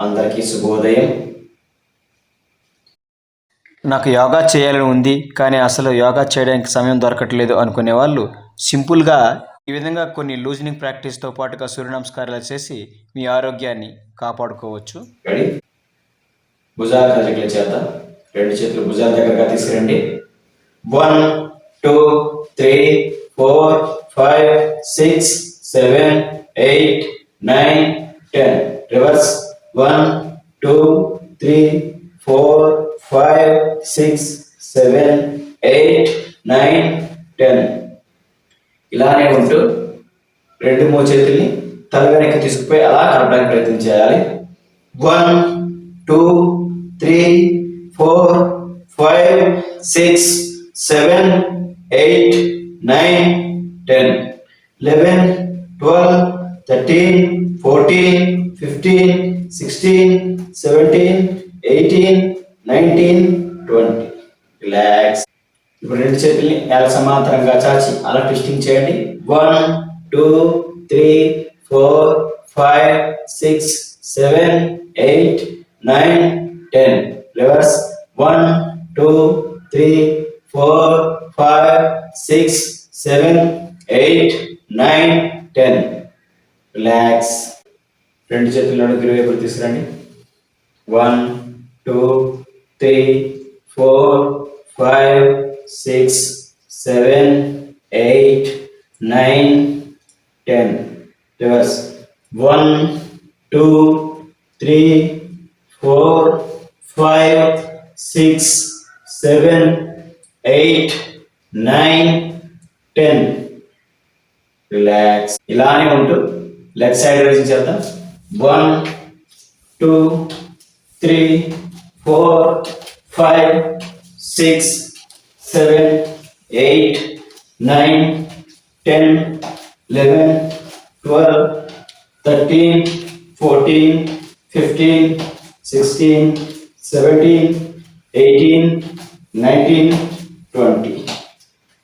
అందరికీ శుభోదయం. నాకు యోగా చేయాలని ఉంది కానీ అసలు యోగా చేయడానికి సమయం దొరకట్లేదు అనుకునే వాళ్ళు సింపుల్గా ఈ విధంగా కొన్ని లూజనింగ్ ప్రాక్టీస్తో పాటుగా సూర్య నమస్కారాలు చేసి మీ ఆరోగ్యాన్ని కాపాడుకోవచ్చు. రెడీ? భుజాల కదలికలు చేద్దాం. 2 చేతులు భుజాల దగ్గరగా తీసుకురండి. 1 2 3 4 5 6 7 8 9 10. రివర్స్ 1 2 3 4 5 6 7 8 9 10. ఇలానే ఉంటూ 2 చేతుల్ని తల వెనక్కి తీసుకుపోయి అలా కలపడానికి ప్రయత్నం చేయాలి. 1 2 3 4 5 6 7 8 9 10 11 12 13 14 15 16 17 18 19 20. రిలాక్స్. ఇప్పుడు 2 చేతుల్ని ఎలా సమాంతరంగా చాచి అలా ట్విస్టింగ్ చేయండి. 1 2 3 4 5 6 7 8 9 10. రివర్స్ 1 2 3 4 5 6 7 8 9 10. రిలాక్స్. 2 చేతులను నడుము వైపు తీసుకురండి. 1 2 3 4 5 6 7 8 9 10. రివర్స్ 1 2 3 4 5 6 7 8 9 10. రిలాక్స్. ఇలానే ఉంటూ లెఫ్ట్ సైడ్ రేసింగ్ చేద్దాం. 1 2 3 4 5 6 7 8 9 10 11 12 13 14 15 16 17 18 19 20.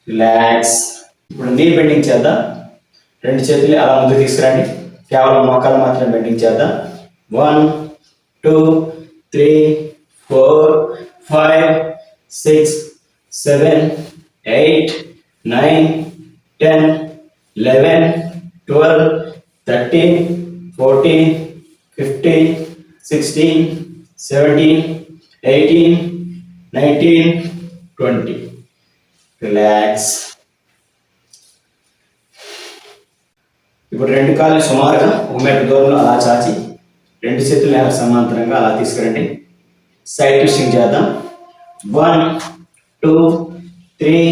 రిలాక్స్. ఇప్పుడు నీ బెండింగ్ చేద్దాం. 2 చేతులు అలా ముందుకు తీసుకురండి. కేవలం మోకాలు మాత్రమే బెండింగ్ చేద్దాం. 1 2 3 4 5 6 7 8 9 10 11 12 13 14 15 16 17 18 19 20. రిలాక్స్. ఇప్పుడు 2 కాళ్ళు సుమారుగా 1 మీటర్ దూరంలో అలా చాచి 2 చేతులు సమాంతరంగా అలా తీసుకురండి. సైడ్ ట్విస్టింగ్ చేద్దాం. 1 2 3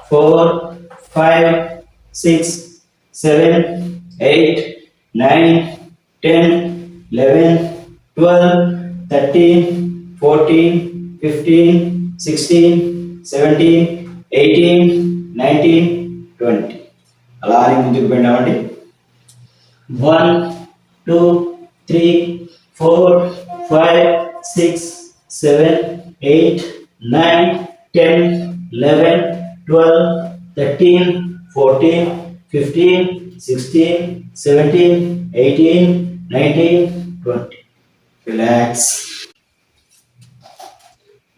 4 5 6 7 8 9 10 11 12 13 14 15 16 17 18 19 20. అలానే ముందుకు వెళ్ళామండి. 1 2 3 4 5 6 7 8 9 10 11 12 13 14 15 16 17 18 19 20. రిలాక్స్.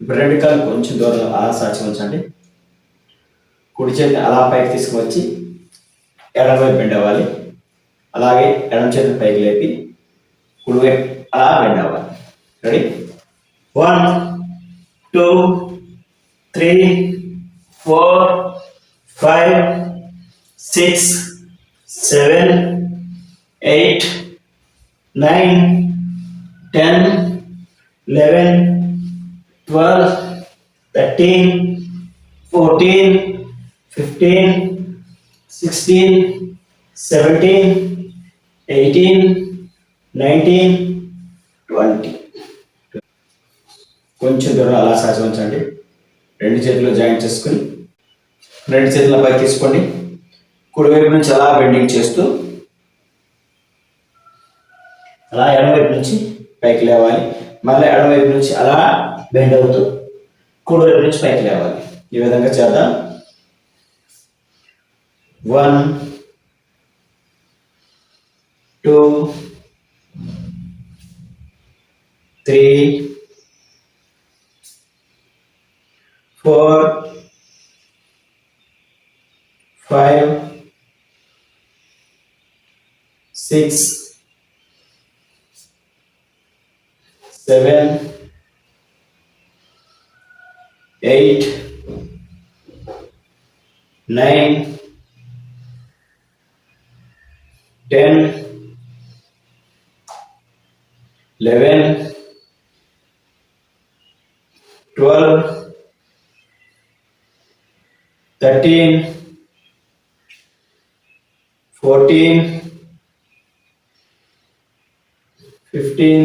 ఇప్పుడు 2 కాళ్ళు కొంచెం దూరంలో అలా సాచి ఉంచండి. కుడి చేతిని అలా పైకి తీసుకువచ్చి ఎడమవైపు బెండ్ అవ్వాలి. అలాగే ఎడమ చేతిని పైకి లేపి కుడివైపు అలా బెండ్ అవ్వాలి. రెడీ? 1 2 3 4 5 6 7 8 9 10 11 12 13 14 15 16 17 18 19 20. కొంచెం దూరం అలా సాచి ఉంచండి. 2 చేతులు జాయింట్ చేసుకుని 2 చేతుల పైకి తీసుకోండి. కుడివైపు నుంచి అలా బెండింగ్ చేస్తూ అలా ఎడమవైపు నుంచి పైకి లేవాలి. మళ్ళీ ఎడమవైపు నుంచి అలా బెండ్ అవుతూ కుడివైపు నుంచి పైకి లేవాలి. ఈ విధంగా చేద్దాం. 1 2 3, 4, 5, 6, 7, 8, 9, 10, 11, 12, 13, 14, 15,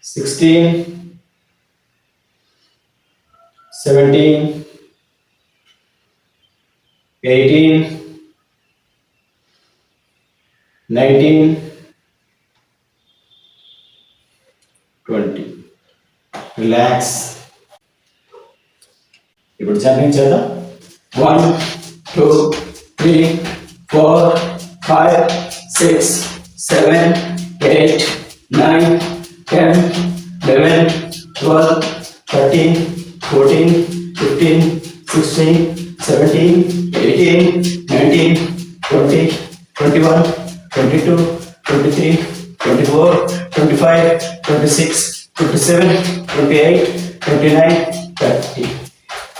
16, 17, 18, 19, 20. రిలాక్స్. ఇప్పుడు జంపింగ్ చేద్దాం. 1, 2, 3, 4, 5, 6, 7, 8, 9, 10, 11, 12, 13, 14, 15, 16, 17, 18, 19, 20, 21, 22, 23, 24, 25, 26, 27, 28, 29, 30.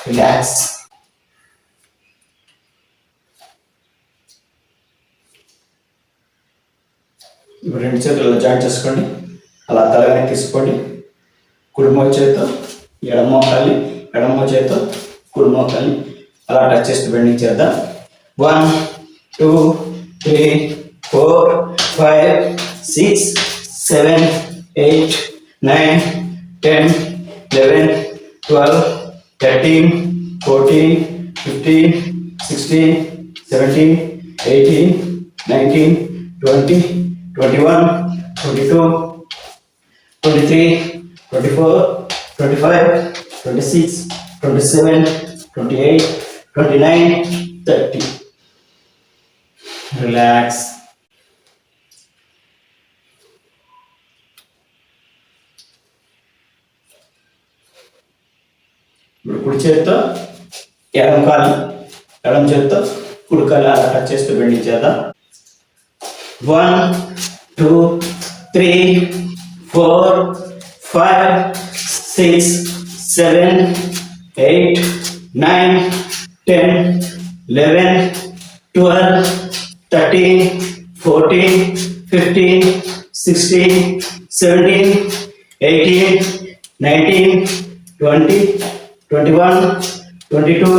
రిలాక్స్. ఇప్పుడు 2 చేతులు జాయింట్ చేసుకోండి. అలా తలని తీసుకోండి. కుడి మోచేతితో ఎడమ మోకాలి, ఎడమ మోచేతితో కుడి మోకాలి అలా టచ్ చేస్తూ బెండింగ్ చేద్దాం. 1, 2, 3, 4, 5, 6, 7, 8, 9, 10, 11, 12, 13, 14, 15, 16, 17, 18, 19, 20, 21, 22, 23, 24, 25, 26, 27, 28, 29, 30. రిలాక్స్. ఇప్పుడు కుడి చేతితో ఎడమ కాలు, ఎడమ చేతితో కుడి కాలు అలా టచ్ చేస్తూ బెండింగ్ చేద్దాం. 1, 2, 3, 4, 5, 6, 7, 8, 9, 10, 11, 12, 13, 14, 15, 16, 17, 18, 19, 20, 21, 22,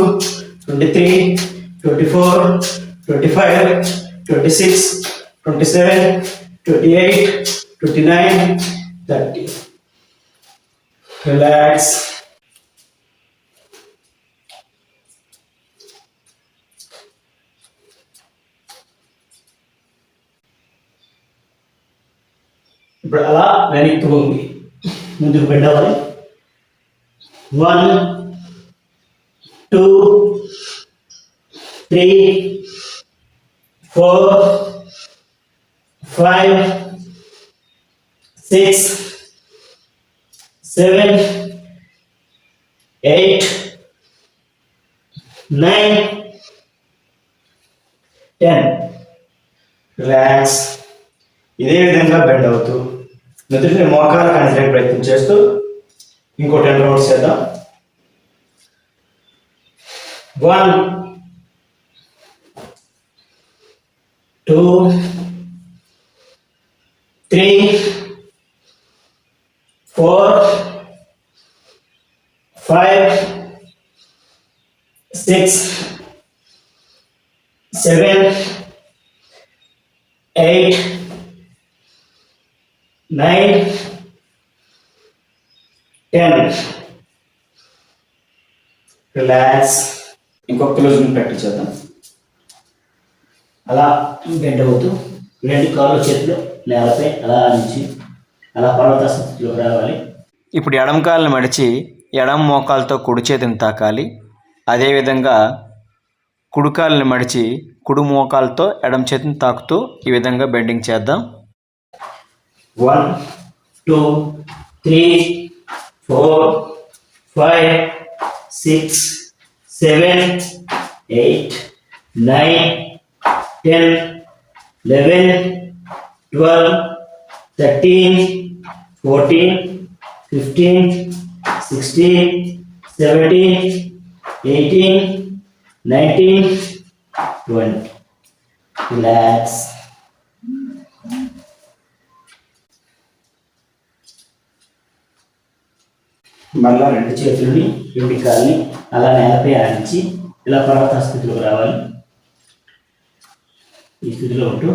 23, 24, 25, 26, 27, 28, 29, 30. రిలాక్స్. ఇప్పుడు అలా వెనక్కి వంగి ముందుకు పెట్టాలి. 1, 2, 3, 4, 5, 6, 7, 8, 9, 10. రిలాక్స్. ఇదే విధంగా బెండ్ అవుతూ నుదుటిని మోకాలు కనిసే ప్రయత్నం చేస్తూ ఇంకో 10 రౌండ్స్ చేద్దాం. 1, 2, 3, 4, 5, 6, 7, 8, 9, 10. రిలాక్స్. ఇంకొక క్లోజింగ్ ప్రాక్టీస్ చేద్దాం. అలా బెండ్ అవుతూ 2 కాళ్ళు చేతులు నేలపై అలా నుంచి అలా పర్వతాసనలోకి రావాలి. ఇప్పుడు ఎడమ కాళ్ళని మడిచి ఎడమ మోకాలతో కుడి చేతిని తాకాలి. అదేవిధంగా కుడి కాళ్ళని మడిచి కుడి మోకాలతో ఎడమ చేతిని తాకుతూ ఈ విధంగా బెండింగ్ చేద్దాం. 1 2 3 4 5 6 7 8 9 10 11 12 13 14 15 16 17 18 19 20. Relax. మళ్ళా రెండు చేతులని రెండు కాళ్ళని అలా నేలపై ఆడించి ఇలా పర్వత స్థితిలోకి రావాలి. ఈ స్థితిలో ఉంటూ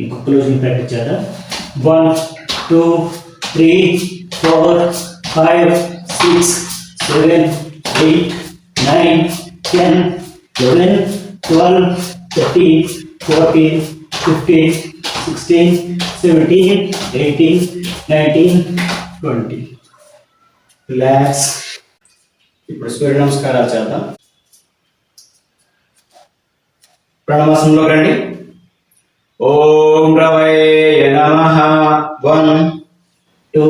ఇంకొక క్లోజింగ్ ప్రాక్టీస్ చేద్దాం. 1 2 3 4 5 6 7 8 9 10 11 12 13 14 15 16 17 18 19 20. రిలాక్స్. ఇప్పుడు సూర్య నమస్కారాలు చేద్దాం. ప్రణవాసంలో రండి. ఓం రవయ నమః. 1 2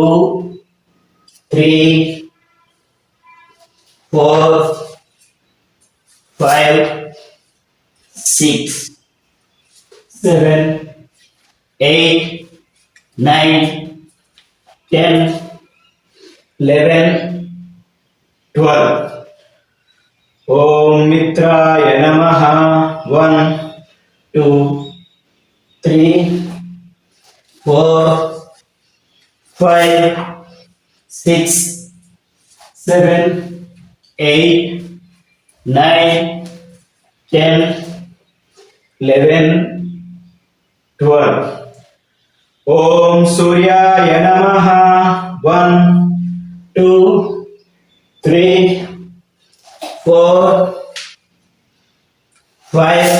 3 4 5 6 7 8 9 10 11 12. ఓం మిత్రాయ నమః. 1 2 3 4 5 6 7 8 9 10 11 12. ఓం సూర్యాయ నమః. 1 2 3 4 5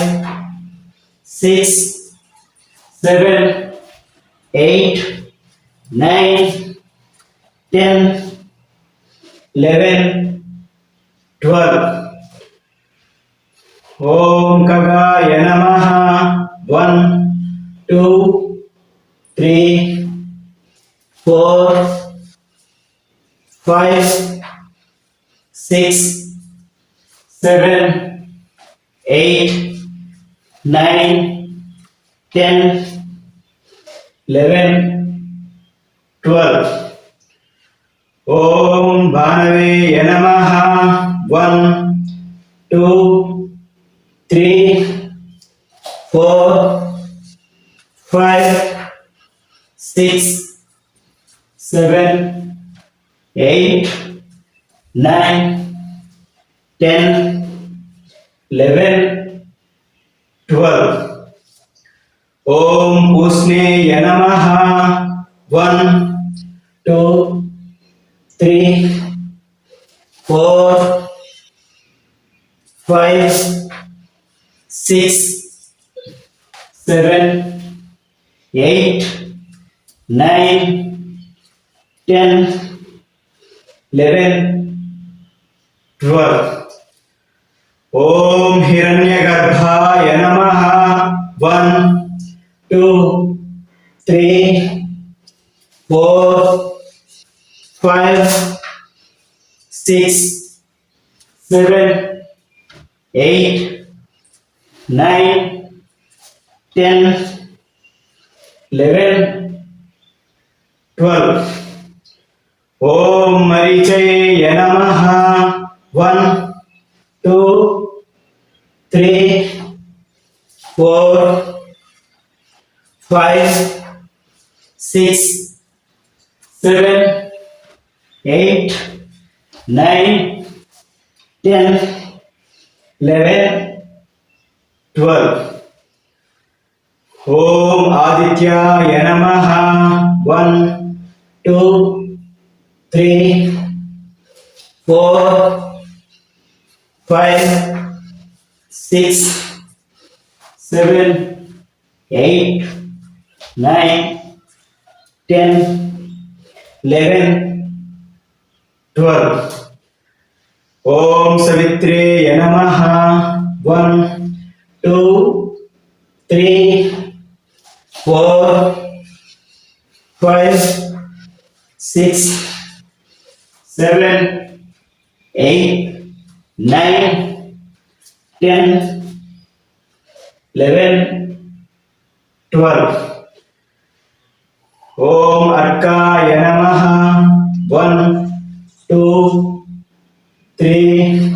6 7 8 9 10 11 12. ఓం ఖగాయ నమః. 1 2 3 4 5 6 7 8 9 10 11 12. ఓం భానవే నమః. 1 2 3 4 5 6 7 8 9 10 11 12. ఓం ఉష్ణేయ నమః. 1 2 3 4 5 6 7 8 9 10 11 12. ఓం హిరణ్యగర్భాయ నమః. 1 2 3 4 5 6 7 8 9 10 11 12. ఓం మరీచయ నమః. 1 2 3 4 5 6 7 8 9 10 11 12. ఓం ఆదిత్యాయ నమః. 1 2 3 4 5 6 7 8 9 10 11 12. ఓం సవిత్రేయ నమః. 1 2 3 4 5, 6, 7, 8, 9, 10, 11, 12. ఓం అర్కాయ నమః. 1, 2, 3,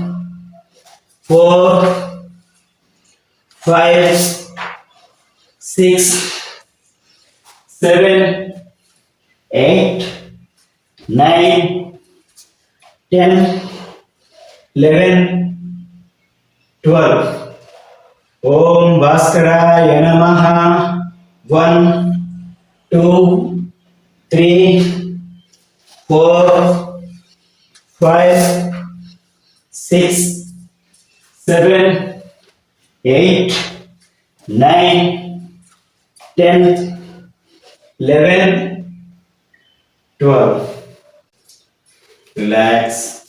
4, 5, 6, 7, 8, 9, 10, 11, 12. ఓం భాస్కరాయ నమః. 1, 2, 3, 4, 5, 6, 7, 8, 9, 10, 11, 12. Relax.